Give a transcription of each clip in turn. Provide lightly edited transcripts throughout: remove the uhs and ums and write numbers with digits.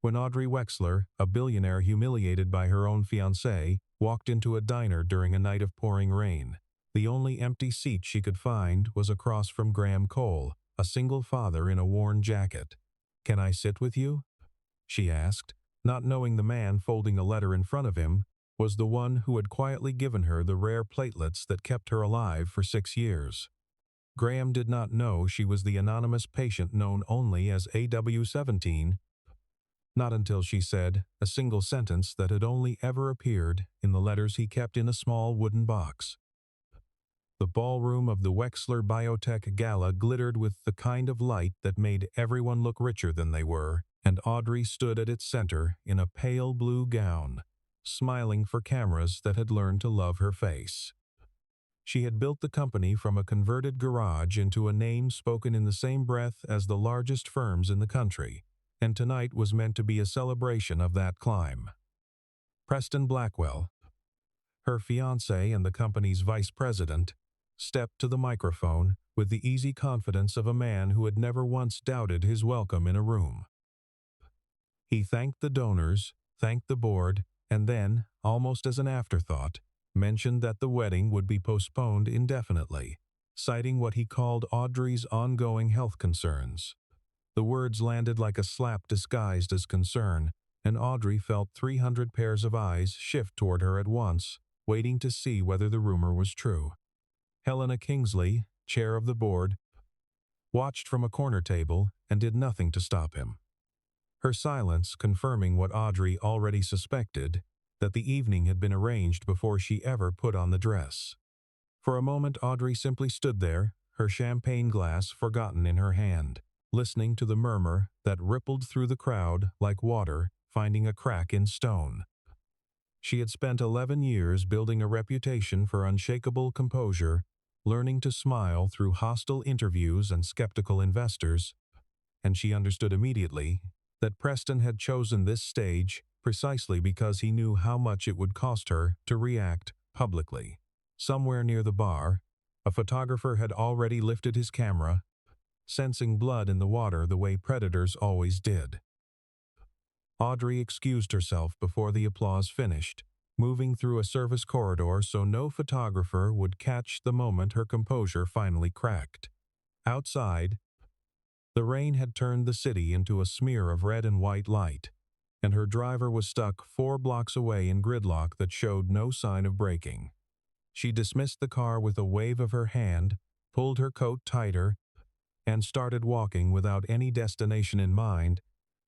when Audrey Wexler, a billionaire humiliated by her own fiancé, walked into a diner during a night of pouring rain. The only empty seat she could find was across from Graham Cole, a single father in a worn jacket. "Can I sit with you?" she asked, not knowing the man folding a letter in front of him was the one who had quietly given her the rare platelets that kept her alive for 6 years. Graham did not know she was the anonymous patient known only as AW17, not until she said a single sentence that had only ever appeared in the letters he kept in a small wooden box. The ballroom of the Wexler Biotech Gala glittered with the kind of light that made everyone look richer than they were, and Audrey stood at its center in a pale blue gown, smiling for cameras that had learned to love her face. She had built the company from a converted garage into a name spoken in the same breath as the largest firms in the country, and tonight was meant to be a celebration of that climb. Preston Blackwell, her fiancé and the company's vice president, stepped to the microphone with the easy confidence of a man who had never once doubted his welcome in a room. He thanked the donors, thanked the board, and then, almost as an afterthought, mentioned that the wedding would be postponed indefinitely, citing what he called Audrey's ongoing health concerns. The words landed like a slap disguised as concern, and Audrey felt 300 pairs of eyes shift toward her at once, waiting to see whether the rumor was true. Helena Kingsley, chair of the board, watched from a corner table and did nothing to stop him. Her silence confirming what Audrey already suspected, that the evening had been arranged before she ever put on the dress. For a moment Audrey simply stood there, her champagne glass forgotten in her hand, listening to the murmur that rippled through the crowd like water finding a crack in stone. She had spent 11 years building a reputation for unshakable composure, learning to smile through hostile interviews and skeptical investors, and she understood immediately that Preston had chosen this stage precisely because he knew how much it would cost her to react publicly. Somewhere near the bar, a photographer had already lifted his camera, sensing blood in the water the way predators always did. Audrey excused herself before the applause finished, moving through a service corridor so no photographer would catch the moment her composure finally cracked. Outside, the rain had turned the city into a smear of red and white light, and her driver was stuck 4 blocks away in gridlock that showed no sign of braking. She dismissed the car with a wave of her hand, pulled her coat tighter, and started walking without any destination in mind,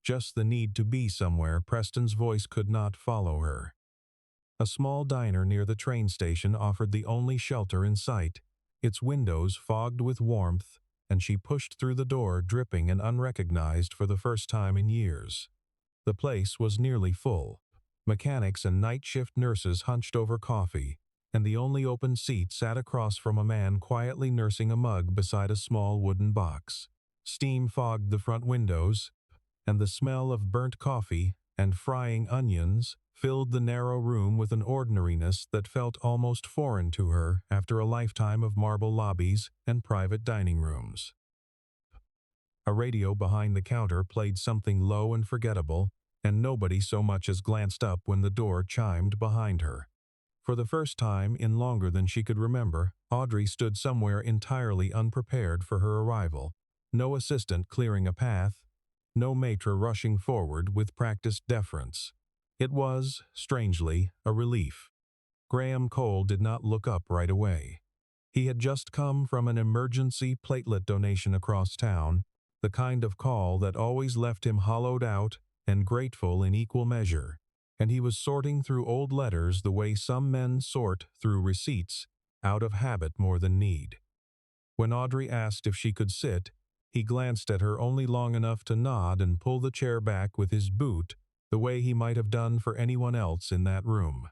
just the need to be somewhere Preston's voice could not follow her. A small diner near the train station offered the only shelter in sight, its windows fogged with warmth, and she pushed through the door dripping and unrecognized for the first time in years. The place was nearly full. Mechanics and night shift nurses hunched over coffee, and the only open seat sat across from a man quietly nursing a mug beside a small wooden box. Steam fogged the front windows, and the smell of burnt coffee and frying onions filled the narrow room with an ordinariness that felt almost foreign to her after a lifetime of marble lobbies and private dining rooms. A radio behind the counter played something low and forgettable, and nobody so much as glanced up when the door chimed behind her. For the first time in longer than she could remember, Audrey stood somewhere entirely unprepared for her arrival, no assistant clearing a path, no maitre rushing forward with practiced deference. It was, strangely, a relief. Graham Cole did not look up right away. He had just come from an emergency platelet donation across town, the kind of call that always left him hollowed out and grateful in equal measure, and he was sorting through old letters the way some men sort through receipts, out of habit more than need. When Audrey asked if she could sit, he glanced at her only long enough to nod and pull the chair back with his boot, the way he might have done for anyone else in that room.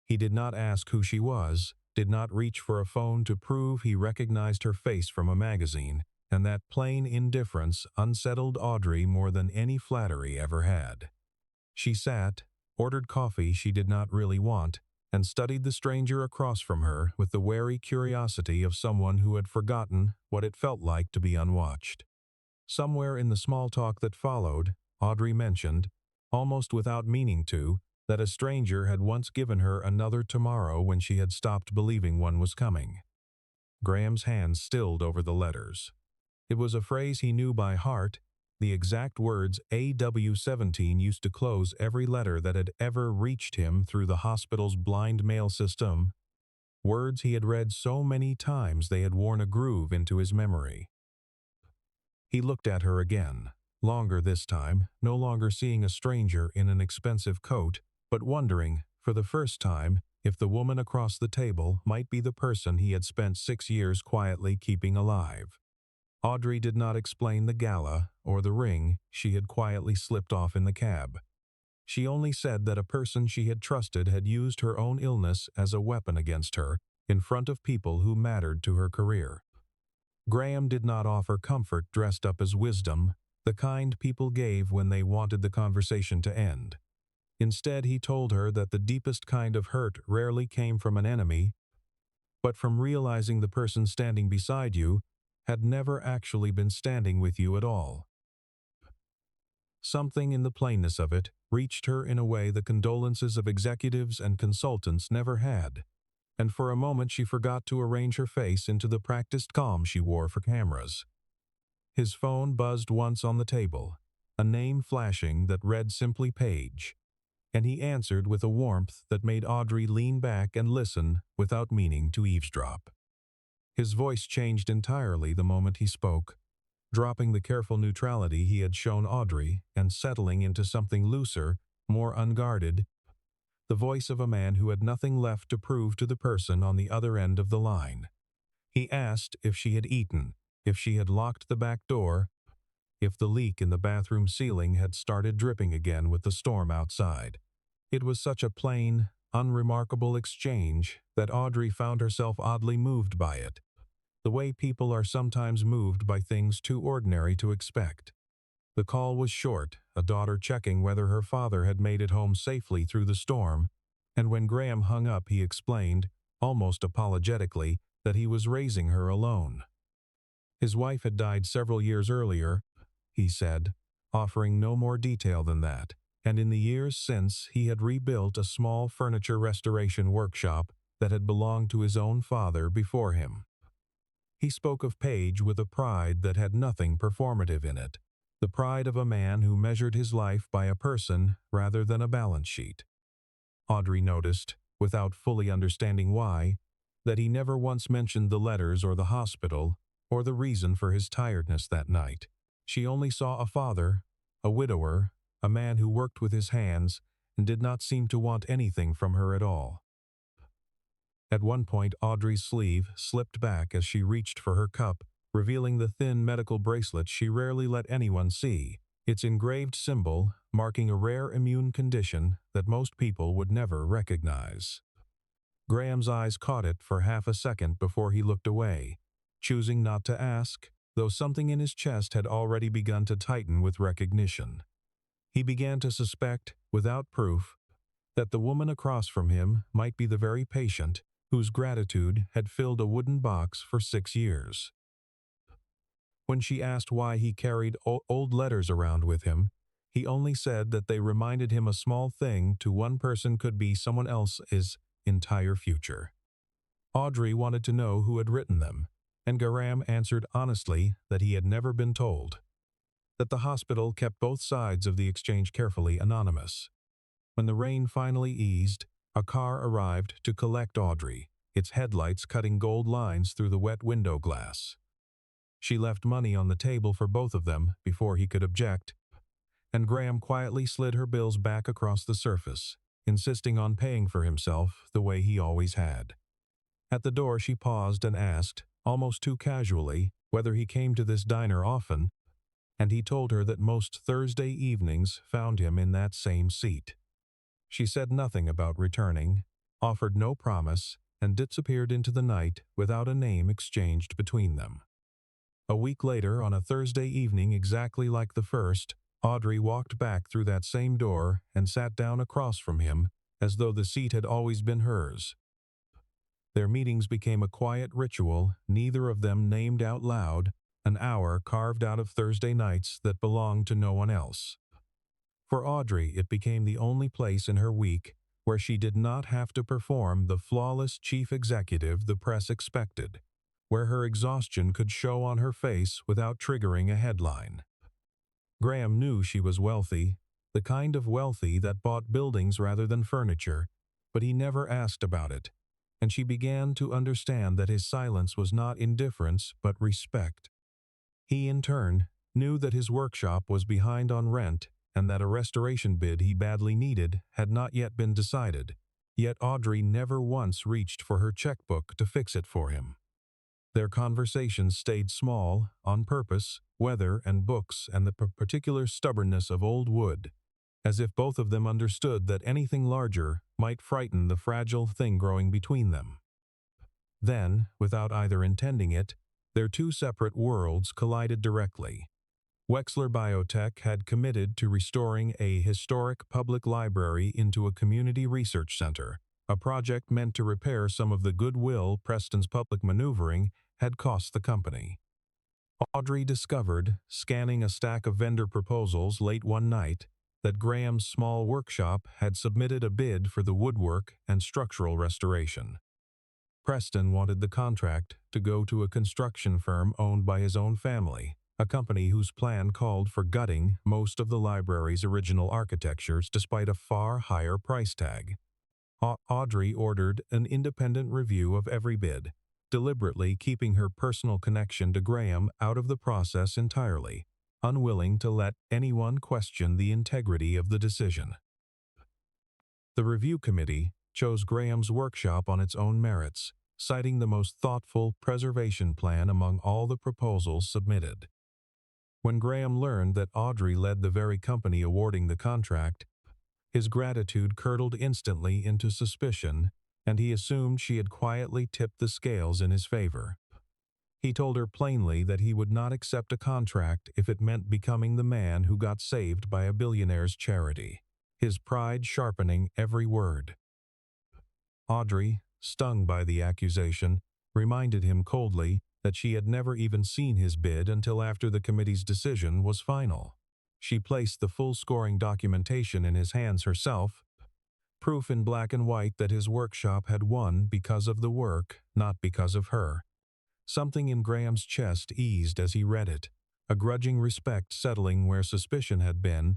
He did not ask who she was, did not reach for a phone to prove he recognized her face from a magazine, and that plain indifference unsettled Audrey more than any flattery ever had. She sat, ordered coffee she did not really want, and studied the stranger across from her with the wary curiosity of someone who had forgotten what it felt like to be unwatched. Somewhere in the small talk that followed, Audrey mentioned, almost without meaning to, that a stranger had once given her another tomorrow when she had stopped believing one was coming. Graham's hand stilled over the letters. It was a phrase he knew by heart, the exact words AW17 used to close every letter that had ever reached him through the hospital's blind mail system, words he had read so many times they had worn a groove into his memory. He looked at her again, longer this time, no longer seeing a stranger in an expensive coat, but wondering, for the first time, if the woman across the table might be the person he had spent 6 years quietly keeping alive. Audrey did not explain the gala or the ring she had quietly slipped off in the cab. She only said that a person she had trusted had used her own illness as a weapon against her in front of people who mattered to her career. Graham did not offer comfort dressed up as wisdom, the kind people gave when they wanted the conversation to end. Instead, he told her that the deepest kind of hurt rarely came from an enemy, but from realizing the person standing beside you had never actually been standing with you at all. Something in the plainness of it reached her in a way the condolences of executives and consultants never had, and for a moment she forgot to arrange her face into the practiced calm she wore for cameras. His phone buzzed once on the table, a name flashing that read simply Paige, and he answered with a warmth that made Audrey lean back and listen without meaning to eavesdrop. His voice changed entirely the moment he spoke, dropping the careful neutrality he had shown Audrey and settling into something looser, more unguarded, the voice of a man who had nothing left to prove to the person on the other end of the line. He asked if she had eaten, if she had locked the back door, if the leak in the bathroom ceiling had started dripping again with the storm outside. It was such a plain, unremarkable exchange that Audrey found herself oddly moved by it, the way people are sometimes moved by things too ordinary to expect. The call was short, a daughter checking whether her father had made it home safely through the storm, and when Graham hung up he explained, almost apologetically, that he was raising her alone. His wife had died several years earlier, he said, offering no more detail than that, and in the years since he had rebuilt a small furniture restoration workshop that had belonged to his own father before him. He spoke of Paige with a pride that had nothing performative in it, the pride of a man who measured his life by a person rather than a balance sheet. Audrey noticed, without fully understanding why, that he never once mentioned the letters or the hospital or the reason for his tiredness that night. She only saw a father, a widower, a man who worked with his hands and did not seem to want anything from her at all. At one point, Audrey's sleeve slipped back as she reached for her cup, revealing the thin medical bracelet she rarely let anyone see, its engraved symbol marking a rare immune condition that most people would never recognize. Graham's eyes caught it for half a second before he looked away, choosing not to ask, though something in his chest had already begun to tighten with recognition. He began to suspect, without proof, that the woman across from him might be the very patient whose gratitude had filled a wooden box for 6 years. When she asked why he carried old letters around with him, he only said that they reminded him a small thing to one person could be someone else's entire future. Audrey wanted to know who had written them, and Graham answered honestly that he had never been told, that the hospital kept both sides of the exchange carefully anonymous. When the rain finally eased, a car arrived to collect Audrey, its headlights cutting gold lines through the wet window glass. She left money on the table for both of them before he could object, and Graham quietly slid her bills back across the surface, insisting on paying for himself the way he always had. At the door she paused and asked, almost too casually, whether he came to this diner often, and he told her that most Thursday evenings found him in that same seat. She said nothing about returning, offered no promise, and disappeared into the night without a name exchanged between them. A week later, on a Thursday evening exactly like the first, Audrey walked back through that same door and sat down across from him, as though the seat had always been hers. Their meetings became a quiet ritual neither of them named out loud, an hour carved out of Thursday nights that belonged to no one else. For Audrey, it became the only place in her week where she did not have to perform the flawless chief executive the press expected, where her exhaustion could show on her face without triggering a headline. Graham knew she was wealthy, the kind of wealthy that bought buildings rather than furniture, but he never asked about it, and she began to understand that his silence was not indifference but respect. He, in turn, knew that his workshop was behind on rent and that a restoration bid he badly needed had not yet been decided, yet Audrey never once reached for her checkbook to fix it for him. Their conversations stayed small, on purpose, weather and books and the particular stubbornness of old wood, as if both of them understood that anything larger might frighten the fragile thing growing between them. Then, without either intending it, their two separate worlds collided directly. Wexler Biotech had committed to restoring a historic public library into a community research center, a project meant to repair some of the goodwill Preston's public maneuvering had cost the company. Audrey discovered, scanning a stack of vendor proposals late one night, that Graham's small workshop had submitted a bid for the woodwork and structural restoration. Preston wanted the contract to go to a construction firm owned by his own family, a company whose plan called for gutting most of the library's original architectures despite a far higher price tag. Audrey ordered an independent review of every bid, deliberately keeping her personal connection to Graham out of the process entirely, unwilling to let anyone question the integrity of the decision. The review committee chose Graham's workshop on its own merits, citing the most thoughtful preservation plan among all the proposals submitted. When Graham learned that Audrey led the very company awarding the contract, his gratitude curdled instantly into suspicion, and he assumed she had quietly tipped the scales in his favor. He told her plainly that he would not accept a contract if it meant becoming the man who got saved by a billionaire's charity, his pride sharpening every word. Audrey, stung by the accusation, reminded him coldly that she had never even seen his bid until after the committee's decision was final. She placed the full scoring documentation in his hands herself, proof in black and white that his workshop had won because of the work, not because of her. Something in Graham's chest eased as he read it, a grudging respect settling where suspicion had been,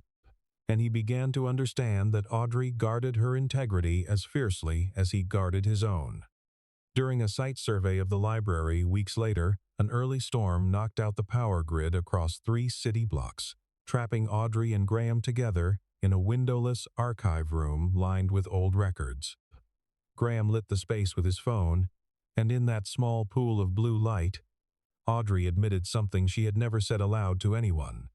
and he began to understand that Audrey guarded her integrity as fiercely as he guarded his own. During a site survey of the library weeks later, an early storm knocked out the power grid across 3 city blocks, trapping Audrey and Graham together in a windowless archive room lined with old records. Graham lit the space with his phone, and in that small pool of blue light, Audrey admitted something she had never said aloud to anyone,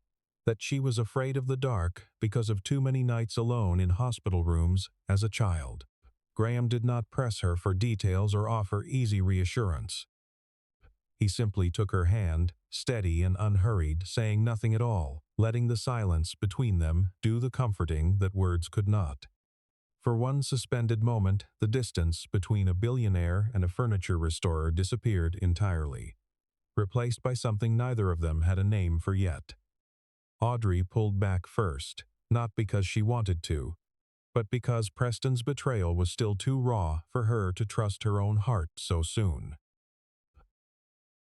that she was afraid of the dark because of too many nights alone in hospital rooms as a child. Graham did not press her for details or offer easy reassurance. He simply took her hand, steady and unhurried, saying nothing at all, letting the silence between them do the comforting that words could not. For one suspended moment, the distance between a billionaire and a furniture restorer disappeared entirely, replaced by something neither of them had a name for yet. Audrey pulled back first, not because she wanted to, but because Preston's betrayal was still too raw for her to trust her own heart so soon.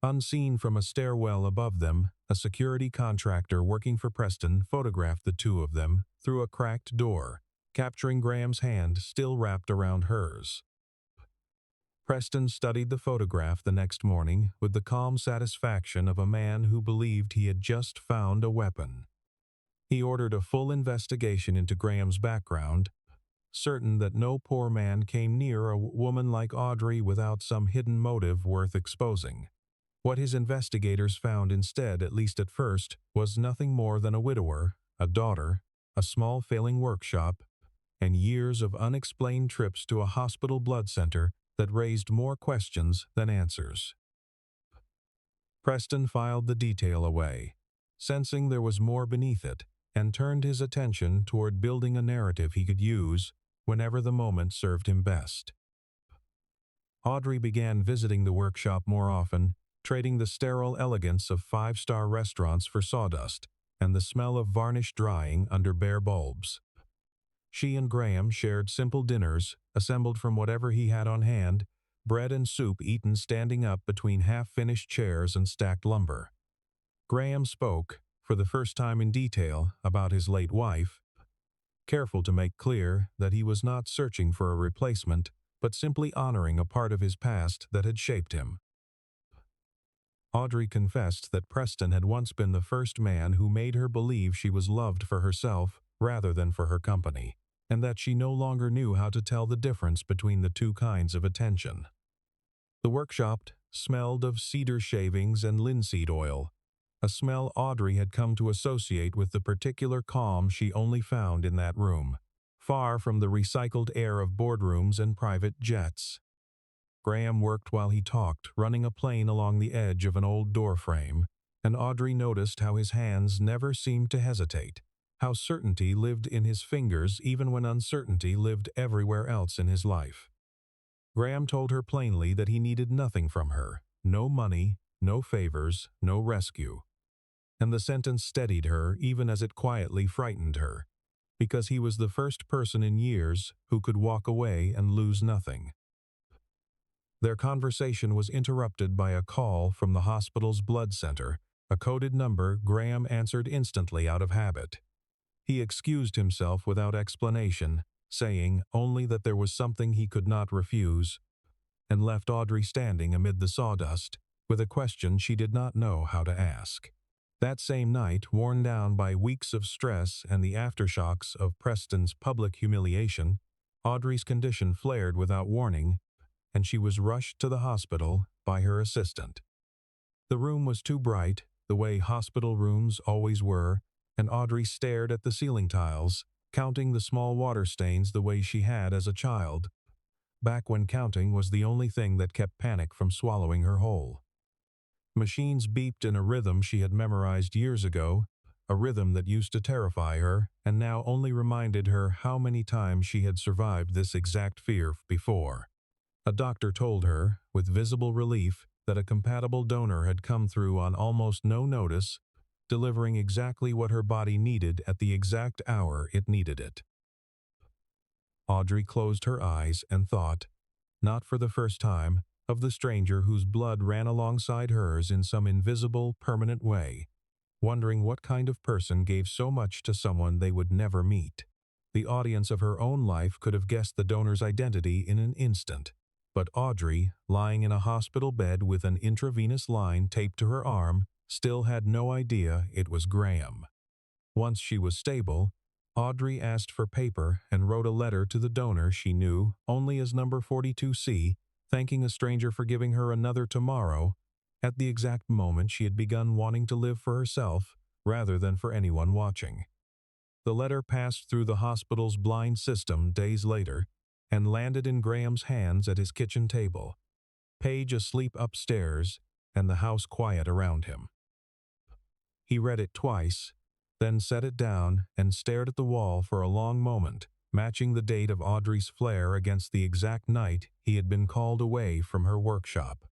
Unseen from a stairwell above them, a security contractor working for Preston photographed the two of them through a cracked door, capturing Graham's hand still wrapped around hers. Preston studied the photograph the next morning with the calm satisfaction of a man who believed he had just found a weapon. He ordered a full investigation into Graham's background, certain that no poor man came near a woman like Audrey without some hidden motive worth exposing. What his investigators found instead, at least at first, was nothing more than a widower, a daughter, a small failing workshop, and years of unexplained trips to a hospital blood center that raised more questions than answers. Preston filed the detail away, sensing there was more beneath it, and turned his attention toward building a narrative he could use whenever the moment served him best. Audrey began visiting the workshop more often, trading the sterile elegance of 5-star restaurants for sawdust, and the smell of varnish drying under bare bulbs. She and Graham shared simple dinners, assembled from whatever he had on hand, bread and soup eaten standing up between half-finished chairs and stacked lumber. Graham spoke, for the first time in detail, about his late wife, careful to make clear that he was not searching for a replacement, but simply honoring a part of his past that had shaped him. Audrey confessed that Preston had once been the first man who made her believe she was loved for herself rather than for her company, and that she no longer knew how to tell the difference between the two kinds of attention. The workshop smelled of cedar shavings and linseed oil, a smell Audrey had come to associate with the particular calm she only found in that room, far from the recycled air of boardrooms and private jets. Graham worked while he talked, running a plane along the edge of an old doorframe, and Audrey noticed how his hands never seemed to hesitate, how certainty lived in his fingers even when uncertainty lived everywhere else in his life. Graham told her plainly that he needed nothing from her, no money, no favors, no rescue. And the sentence steadied her even as it quietly frightened her, because he was the first person in years who could walk away and lose nothing. Their conversation was interrupted by a call from the hospital's blood center, a coded number Graham answered instantly out of habit. He excused himself without explanation, saying only that there was something he could not refuse, and left Audrey standing amid the sawdust, with a question she did not know how to ask. That same night, worn down by weeks of stress and the aftershocks of Preston's public humiliation, Audrey's condition flared without warning, and she was rushed to the hospital by her assistant. The room was too bright, the way hospital rooms always were, and Audrey stared at the ceiling tiles, counting the small water stains the way she had as a child, back when counting was the only thing that kept panic from swallowing her whole. Machines beeped in a rhythm she had memorized years ago, a rhythm that used to terrify her and now only reminded her how many times she had survived this exact fear before. A doctor told her, with visible relief, that a compatible donor had come through on almost no notice, delivering exactly what her body needed at the exact hour it needed it. Audrey closed her eyes and thought, not for the first time, of the stranger whose blood ran alongside hers in some invisible, permanent way, wondering what kind of person gave so much to someone they would never meet. The audience of her own life could have guessed the donor's identity in an instant, but Audrey, lying in a hospital bed with an intravenous line taped to her arm, still had no idea it was Graham. Once she was stable, Audrey asked for paper and wrote a letter to the donor she knew only as number 42C, thanking a stranger for giving her another tomorrow, at the exact moment she had begun wanting to live for herself rather than for anyone watching. The letter passed through the hospital's blind system days later and landed in Graham's hands at his kitchen table, Paige asleep upstairs and the house quiet around him. He read it twice, then set it down and stared at the wall for a long moment, matching the date of Audrey's flare against the exact night he had been called away from her workshop.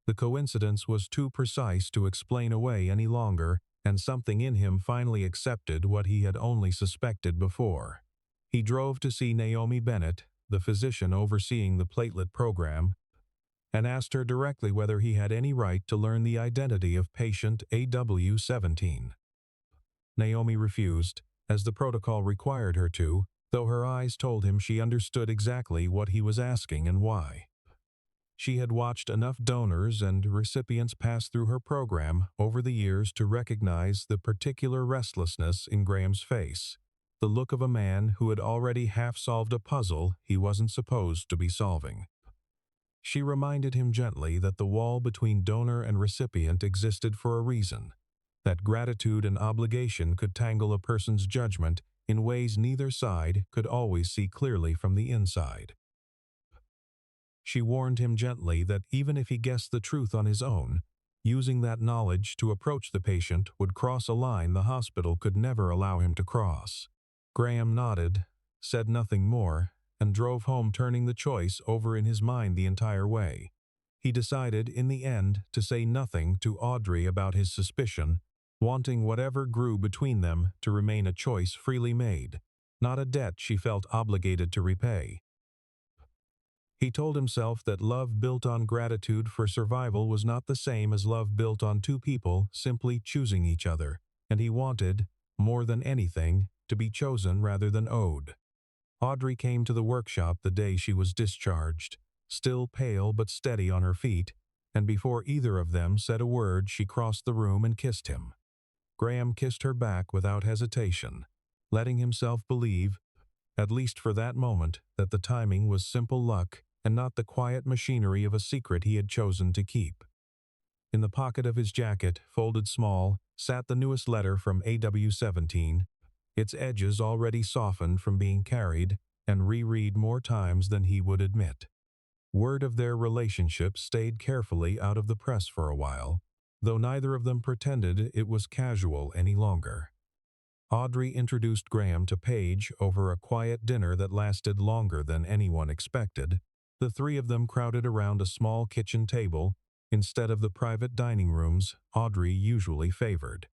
The coincidence was too precise to explain away any longer, and something in him finally accepted what he had only suspected before. He drove to see Naomi Bennett, the physician overseeing the platelet program, and asked her directly whether he had any right to learn the identity of patient AW17. Naomi refused, as the protocol required her to, though her eyes told him she understood exactly what he was asking and why. She had watched enough donors and recipients pass through her program over the years to recognize the particular restlessness in Graham's face, the look of a man who had already half-solved a puzzle he wasn't supposed to be solving. She reminded him gently that the wall between donor and recipient existed for a reason, that gratitude and obligation could tangle a person's judgment in ways neither side could always see clearly from the inside. She warned him gently that even if he guessed the truth on his own, using that knowledge to approach the patient would cross a line the hospital could never allow him to cross. Graham nodded, said nothing more, and drove home, turning the choice over in his mind the entire way. He decided, in the end, to say nothing to Audrey about his suspicion, wanting whatever grew between them to remain a choice freely made, not a debt she felt obligated to repay. He told himself that love built on gratitude for survival was not the same as love built on two people simply choosing each other, and he wanted, more than anything, to be chosen rather than owed. Audrey came to the workshop the day she was discharged, still pale but steady on her feet, and before either of them said a word she crossed the room and kissed him. Graham kissed her back without hesitation, letting himself believe, at least for that moment, that the timing was simple luck and not the quiet machinery of a secret he had chosen to keep. In the pocket of his jacket, folded small, sat the newest letter from AW17, its edges already softened from being carried and reread more times than he would admit. Word of their relationship stayed carefully out of the press for a while, though neither of them pretended it was casual any longer. Audrey introduced Graham to Paige over a quiet dinner that lasted longer than anyone expected. The three of them crowded around a small kitchen table instead of the private dining rooms Audrey usually favored.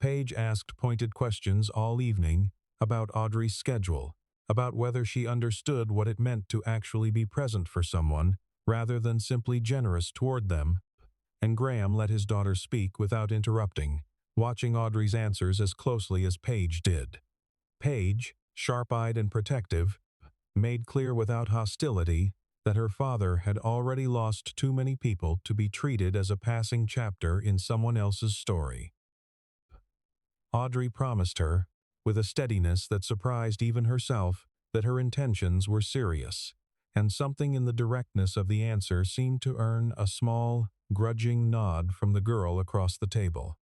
Paige asked pointed questions all evening about Audrey's schedule, about whether she understood what it meant to actually be present for someone rather than simply generous toward them, and Graham let his daughter speak without interrupting, watching Audrey's answers as closely as Paige did. Paige, sharp-eyed and protective, made clear without hostility that her father had already lost too many people to be treated as a passing chapter in someone else's story. Audrey promised her, with a steadiness that surprised even herself, that her intentions were serious, and something in the directness of the answer seemed to earn a small, grudging nod from the girl across the table.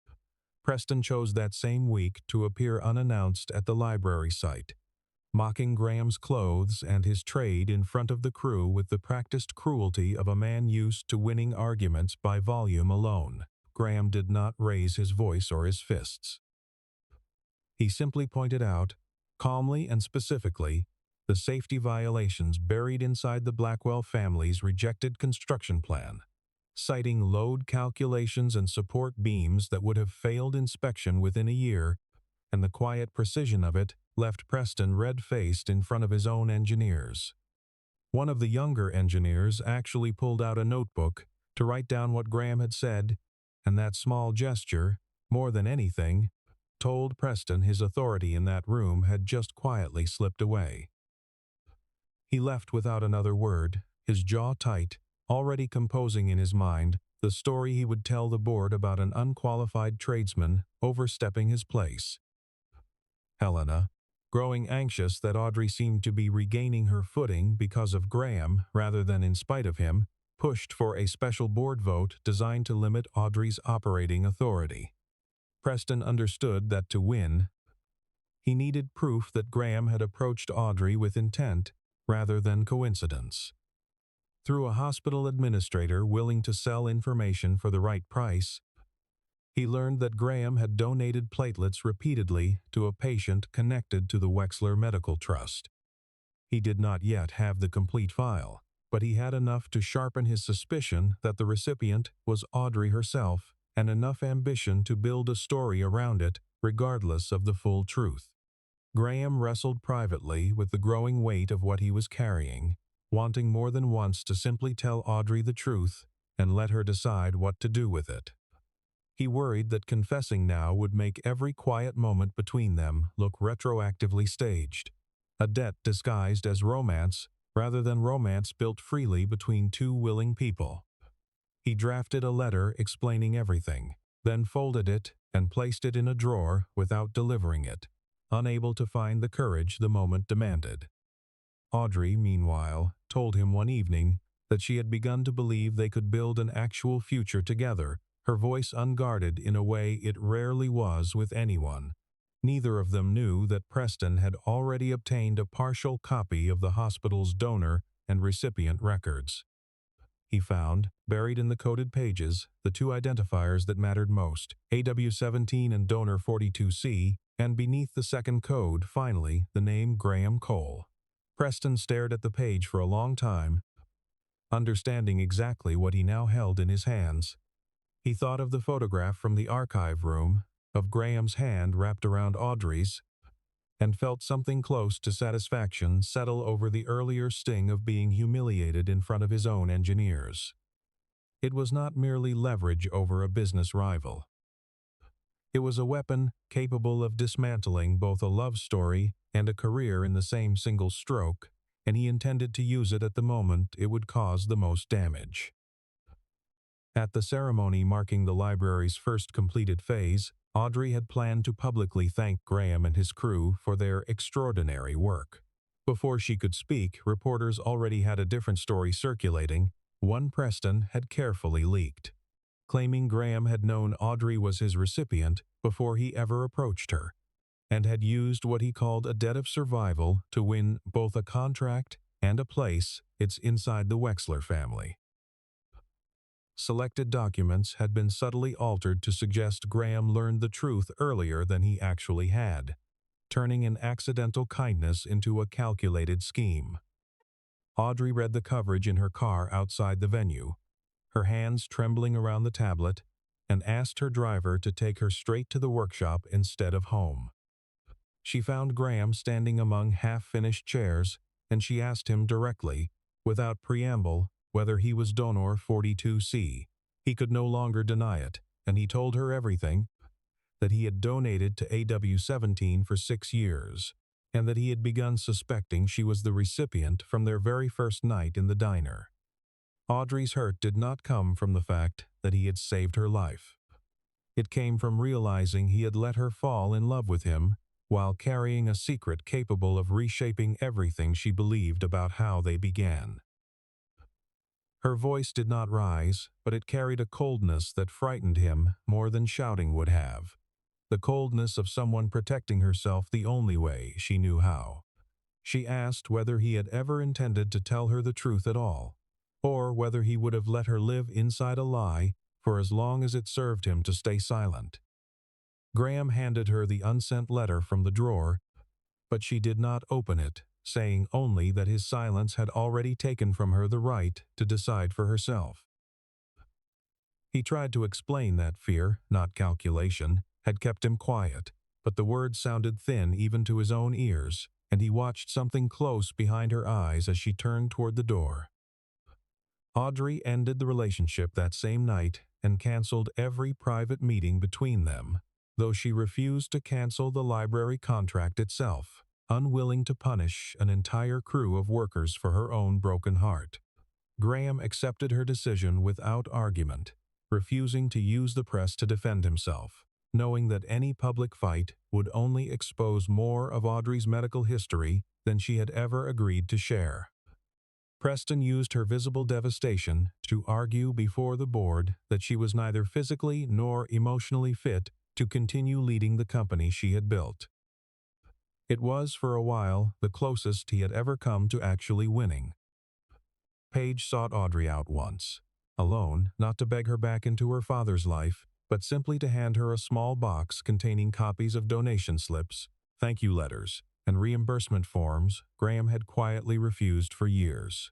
Preston chose that same week to appear unannounced at the library site, mocking Graham's clothes and his trade in front of the crew with the practiced cruelty of a man used to winning arguments by volume alone. Graham did not raise his voice or his fists. He simply pointed out, calmly and specifically, the safety violations buried inside the Blackwell family's rejected construction plan, citing load calculations and support beams that would have failed inspection within a year, and the quiet precision of it left Preston red-faced in front of his own engineers. One of the younger engineers actually pulled out a notebook to write down what Graham had said, and that small gesture, more than anything, told Preston his authority in that room had just quietly slipped away. He left without another word, his jaw tight, already composing in his mind the story he would tell the board about an unqualified tradesman overstepping his place. Helena, growing anxious that Audrey seemed to be regaining her footing because of Graham rather than in spite of him, pushed for a special board vote designed to limit Audrey's operating authority. Preston understood that to win, he needed proof that Graham had approached Audrey with intent rather than coincidence. Through a hospital administrator willing to sell information for the right price, he learned that Graham had donated platelets repeatedly to a patient connected to the Wexler Medical Trust. He did not yet have the complete file, but he had enough to sharpen his suspicion that the recipient was Audrey herself, and enough ambition to build a story around it regardless of the full truth. Graham wrestled privately with the growing weight of what he was carrying, wanting more than once to simply tell Audrey the truth and let her decide what to do with it. He worried that confessing now would make every quiet moment between them look retroactively staged, a debt disguised as romance rather than romance built freely between two willing people. He drafted a letter explaining everything, then folded it and placed it in a drawer without delivering it, unable to find the courage the moment demanded. Audrey, meanwhile, told him one evening that she had begun to believe they could build an actual future together, her voice unguarded in a way it rarely was with anyone. Neither of them knew that Preston had already obtained a partial copy of the hospital's donor and recipient records. He found, buried in the coded pages, the two identifiers that mattered most, AW17 and donor 42C, and beneath the second code, finally, the name Graham Cole. Preston stared at the page for a long time, understanding exactly what he now held in his hands. He thought of the photograph from the archive room, of Graham's hand wrapped around Audrey's, and felt something close to satisfaction settle over the earlier sting of being humiliated in front of his own engineers. It was not merely leverage over a business rival. It was a weapon capable of dismantling both a love story and a career in the same single stroke, and he intended to use it at the moment it would cause the most damage. At the ceremony marking the library's first completed phase, Audrey had planned to publicly thank Graham and his crew for their extraordinary work. Before she could speak, reporters already had a different story circulating. One Preston had carefully leaked, claiming Graham had known Audrey was his recipient before he ever approached her, and had used what he called a debt of survival to win both a contract and a place. It's inside the Wexler family. Selected documents had been subtly altered to suggest Graham learned the truth earlier than he actually had, turning an accidental kindness into a calculated scheme. Audrey read the coverage in her car outside the venue, her hands trembling around the tablet, and asked her driver to take her straight to the workshop instead of home. She found Graham standing among half-finished chairs, and she asked him directly, without preamble, whether he was donor 42C. He could no longer deny it, and he told her everything, that he had donated to AW17 for 6 years, and that he had begun suspecting she was the recipient from their very first night in the diner. Audrey's hurt did not come from the fact that he had saved her life. It came from realizing he had let her fall in love with him while carrying a secret capable of reshaping everything she believed about how they began. Her voice did not rise, but it carried a coldness that frightened him more than shouting would have. The coldness of someone protecting herself the only way she knew how. She asked whether he had ever intended to tell her the truth at all, or whether he would have let her live inside a lie for as long as it served him to stay silent. Graham handed her the unsent letter from the drawer, but she did not open it, saying only that his silence had already taken from her the right to decide for herself. He tried to explain that fear, not calculation, had kept him quiet, but the words sounded thin even to his own ears, and he watched something close behind her eyes as she turned toward the door. Audrey ended the relationship that same night and canceled every private meeting between them, though she refused to cancel the library contract itself, unwilling to punish an entire crew of workers for her own broken heart. Graham accepted her decision without argument, refusing to use the press to defend himself, knowing that any public fight would only expose more of Audrey's medical history than she had ever agreed to share. Preston used her visible devastation to argue before the board that she was neither physically nor emotionally fit to continue leading the company she had built. It was, for a while, the closest he had ever come to actually winning. Paige sought Audrey out once, alone, not to beg her back into her father's life, but simply to hand her a small box containing copies of donation slips, thank you letters, and reimbursement forms Graham had quietly refused for years.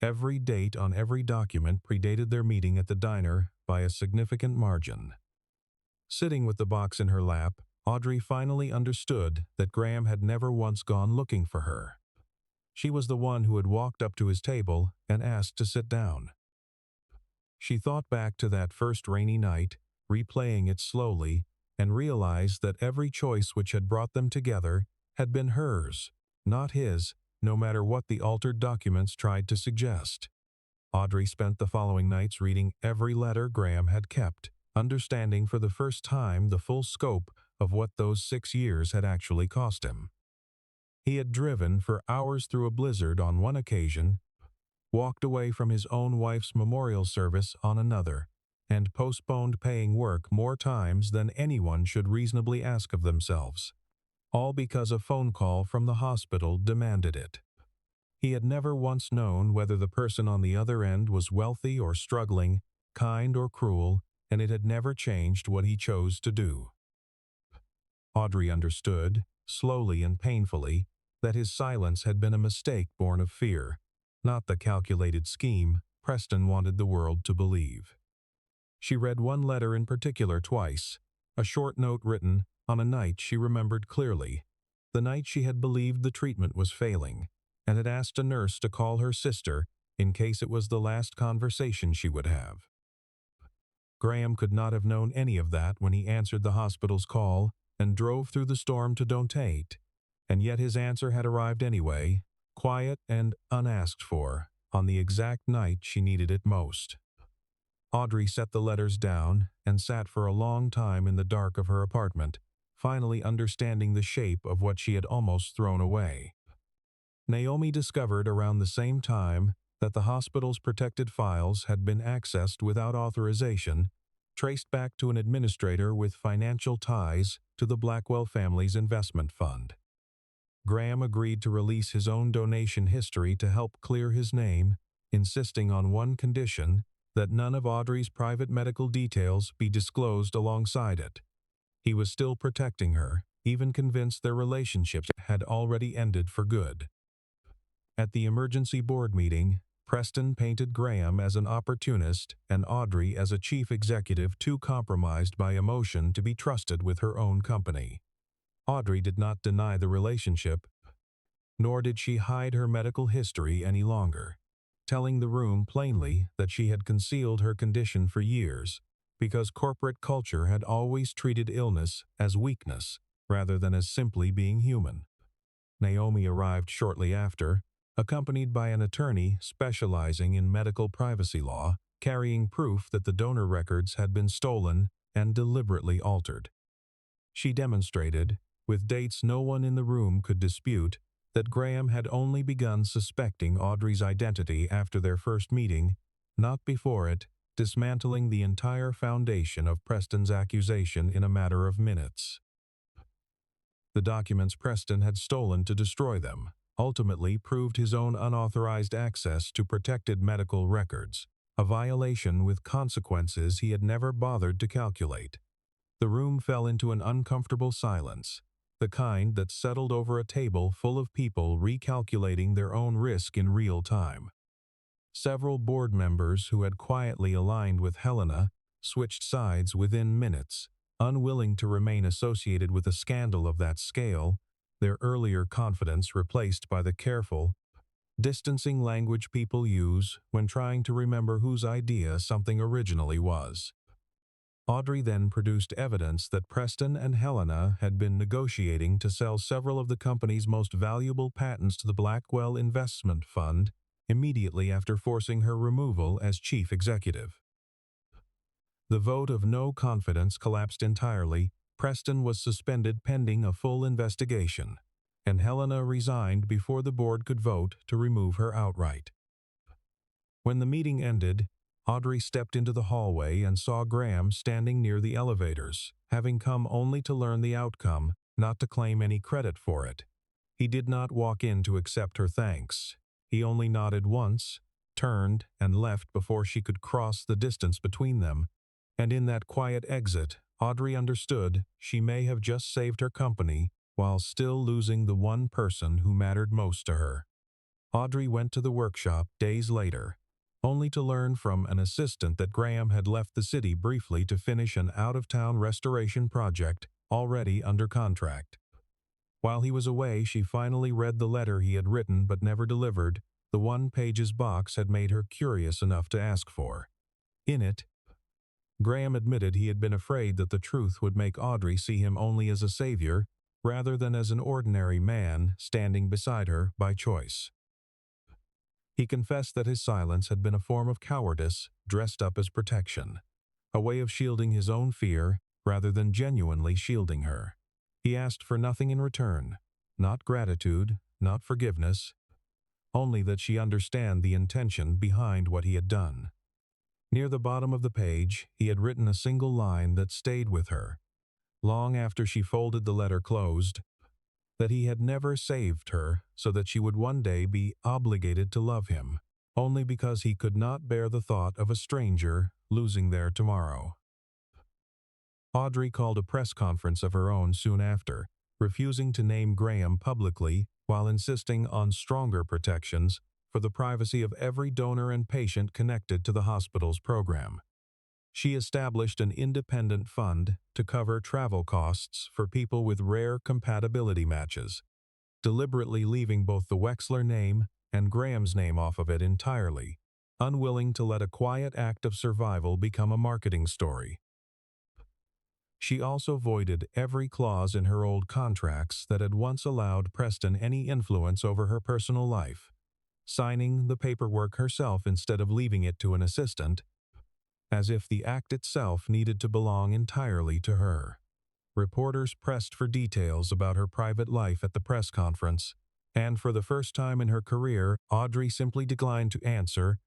Every date on every document predated their meeting at the diner by a significant margin. Sitting with the box in her lap, Audrey finally understood that Graham had never once gone looking for her. She was the one who had walked up to his table and asked to sit down. She thought back to that first rainy night, replaying it slowly, and realized that every choice which had brought them together had been hers, not his, no matter what the altered documents tried to suggest. Audrey spent the following nights reading every letter Graham had kept, understanding for the first time the full scope of what those 6 years had actually cost him. He had driven for hours through a blizzard on one occasion, walked away from his own wife's memorial service on another, and postponed paying work more times than anyone should reasonably ask of themselves, all because a phone call from the hospital demanded it. He had never once known whether the person on the other end was wealthy or struggling, kind or cruel, and it had never changed what he chose to do. Audrey understood, slowly and painfully, that his silence had been a mistake born of fear, not the calculated scheme Preston wanted the world to believe. She read one letter in particular twice, a short note written on a night she remembered clearly, the night she had believed the treatment was failing, and had asked a nurse to call her sister in case it was the last conversation she would have. Graham could not have known any of that when he answered the hospital's call and drove through the storm to Don'tate, and yet his answer had arrived anyway, quiet and unasked for, on the exact night she needed it most. Audrey set the letters down and sat for a long time in the dark of her apartment, finally understanding the shape of what she had almost thrown away. Naomi discovered around the same time that the hospital's protected files had been accessed without authorization, traced back to an administrator with financial ties to the Blackwell family's investment fund. Graham agreed to release his own donation history to help clear his name, insisting on one condition: that none of Audrey's private medical details be disclosed alongside it. He was still protecting her, even convinced their relationship had already ended for good. At the emergency board meeting, Preston painted Graham as an opportunist and Audrey as a chief executive too compromised by emotion to be trusted with her own company. Audrey did not deny the relationship, nor did she hide her medical history any longer, telling the room plainly that she had concealed her condition for years because corporate culture had always treated illness as weakness rather than as simply being human. Naomi arrived shortly after, accompanied by an attorney specializing in medical privacy law, carrying proof that the donor records had been stolen and deliberately altered. She demonstrated, with dates no one in the room could dispute, that Graham had only begun suspecting Audrey's identity after their first meeting, not before it, dismantling the entire foundation of Preston's accusation in a matter of minutes. The documents Preston had stolen to destroy them ultimately proved his own unauthorized access to protected medical records, a violation with consequences he had never bothered to calculate. The room fell into an uncomfortable silence, the kind that settled over a table full of people recalculating their own risk in real time. Several board members who had quietly aligned with Helena switched sides within minutes, unwilling to remain associated with a scandal of that scale, their earlier confidence replaced by the careful, distancing language people use when trying to remember whose idea something originally was. Audrey then produced evidence that Preston and Helena had been negotiating to sell several of the company's most valuable patents to the Blackwell Investment Fund immediately after forcing her removal as chief executive. The vote of no confidence collapsed entirely. Preston was suspended pending a full investigation, and Helena resigned before the board could vote to remove her outright. When the meeting ended, Audrey stepped into the hallway and saw Graham standing near the elevators, having come only to learn the outcome, not to claim any credit for it. He did not walk in to accept her thanks. He only nodded once, turned, and left before she could cross the distance between them, and in that quiet exit, Audrey understood she may have just saved her company while still losing the one person who mattered most to her. Audrey went to the workshop days later, only to learn from an assistant that Graham had left the city briefly to finish an out-of-town restoration project already under contract. While he was away, she finally read the letter he had written but never delivered. The one-page's box had made her curious enough to ask for. In it, Graham admitted he had been afraid that the truth would make Audrey see him only as a savior rather than as an ordinary man standing beside her by choice. He confessed that his silence had been a form of cowardice dressed up as protection, a way of shielding his own fear rather than genuinely shielding her. He asked for nothing in return, not gratitude, not forgiveness, only that she understand the intention behind what he had done. Near the bottom of the page, he had written a single line that stayed with her, long after she folded the letter closed, that he had never saved her so that she would one day be obligated to love him, only because he could not bear the thought of a stranger losing their tomorrow. Audrey called a press conference of her own soon after, refusing to name Graham publicly while insisting on stronger protections for the privacy of every donor and patient connected to the hospital's program. She established an independent fund to cover travel costs for people with rare compatibility matches, deliberately leaving both the Wexler name and Graham's name off of it entirely, unwilling to let a quiet act of survival become a marketing story. She also voided every clause in her old contracts that had once allowed Preston any influence over her personal life, signing the paperwork herself instead of leaving it to an assistant, as if the act itself needed to belong entirely to her. Reporters pressed for details about her private life at the press conference, and for the first time in her career, Audrey simply declined to answer,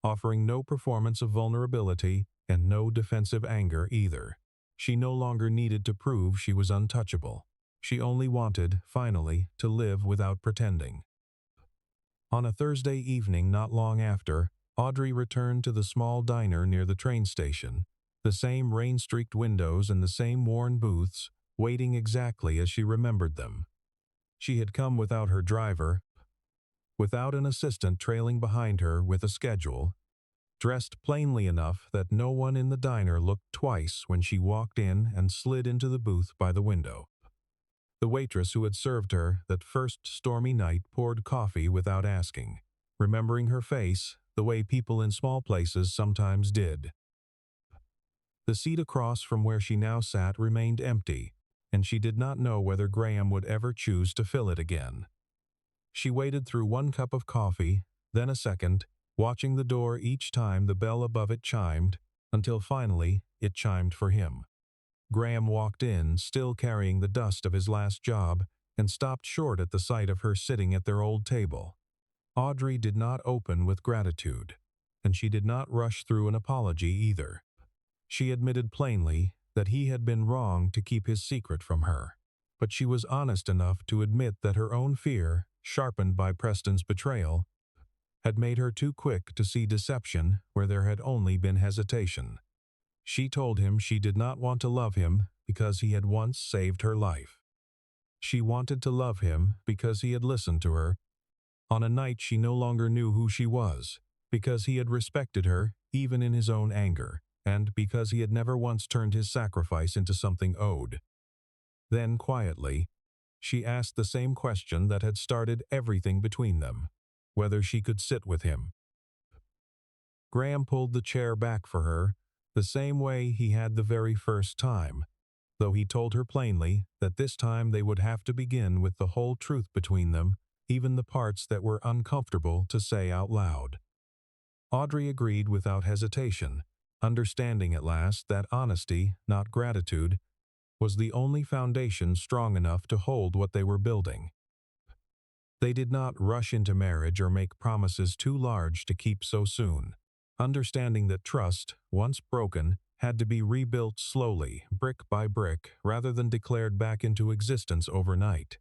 offering no performance of vulnerability and no defensive anger either. She no longer needed to prove she was untouchable. She only wanted, finally, to live without pretending. On a Thursday evening not long after, Audrey returned to the small diner near the train station, the same rain-streaked windows and the same worn booths, waiting exactly as she remembered them. She had come without her driver, without an assistant trailing behind her with a schedule, dressed plainly enough that no one in the diner looked twice when she walked in and slid into the booth by the window. The waitress who had served her that first stormy night poured coffee without asking, remembering her face the way people in small places sometimes did. The seat across from where she now sat remained empty, and she did not know whether Graham would ever choose to fill it again. She waited through one cup of coffee, then a second, watching the door each time the bell above it chimed, until finally it chimed for him. Graham walked in, still carrying the dust of his last job, and stopped short at the sight of her sitting at their old table. Audrey did not open with gratitude, and she did not rush through an apology either. She admitted plainly that he had been wrong to keep his secret from her, but she was honest enough to admit that her own fear, sharpened by Preston's betrayal, had made her too quick to see deception where there had only been hesitation. She told him she did not want to love him because he had once saved her life. She wanted to love him because he had listened to her on a night she no longer knew who she was, because he had respected her even in his own anger, and because he had never once turned his sacrifice into something owed. Then, quietly, she asked the same question that had started everything between them, whether she could sit with him. Graham pulled the chair back for her, the same way he had the very first time, though he told her plainly that this time they would have to begin with the whole truth between them, even the parts that were uncomfortable to say out loud. Audrey agreed without hesitation, understanding at last that honesty, not gratitude, was the only foundation strong enough to hold what they were building. They did not rush into marriage or make promises too large to keep so soon, understanding that trust, once broken, had to be rebuilt slowly, brick by brick, rather than declared back into existence overnight.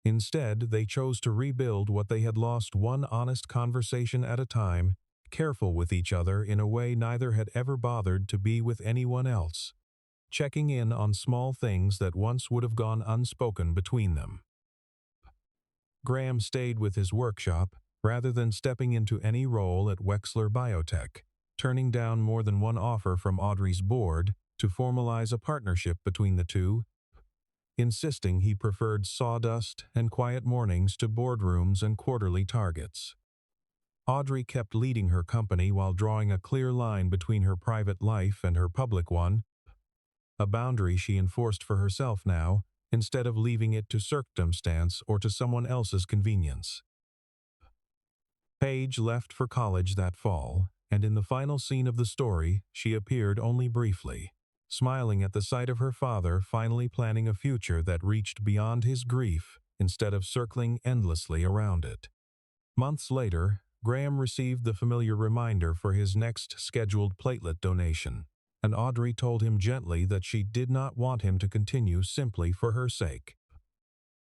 Instead, they chose to rebuild what they had lost one honest conversation at a time, careful with each other in a way neither had ever bothered to be with anyone else, checking in on small things that once would have gone unspoken between them. Graham stayed with his workshop rather than stepping into any role at Wexler Biotech, turning down more than one offer from Audrey's board to formalize a partnership between the two, insisting he preferred sawdust and quiet mornings to boardrooms and quarterly targets. Audrey kept leading her company while drawing a clear line between her private life and her public one, a boundary she enforced for herself now, instead of leaving it to circumstance or to someone else's convenience. Paige left for college that fall, and in the final scene of the story, she appeared only briefly, smiling at the sight of her father finally planning a future that reached beyond his grief instead of circling endlessly around it. Months later, Graham received the familiar reminder for his next scheduled platelet donation, and Audrey told him gently that she did not want him to continue simply for her sake.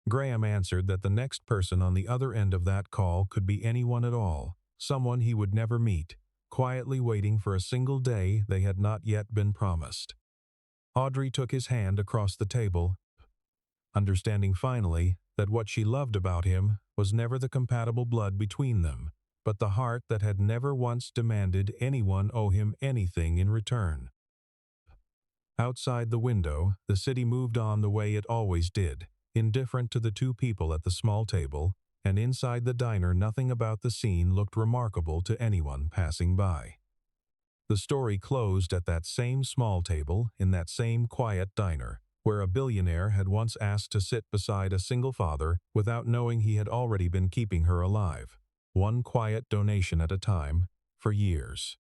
Graham answered that the next person on the other end of that call could be anyone at all, someone he would never meet, quietly waiting for a single day they had not yet been promised. Audrey took his hand across the table, understanding finally that what she loved about him was never the compatible blood between them, but the heart that had never once demanded anyone owe him anything in return. Outside the window, the city moved on the way it always did, indifferent to the two people at the small table, and inside the diner nothing about the scene looked remarkable to anyone passing by. The story closed at that same small table in that same quiet diner, where a billionaire had once asked to sit beside a single father without knowing he had already been keeping her alive, one quiet donation at a time, for years.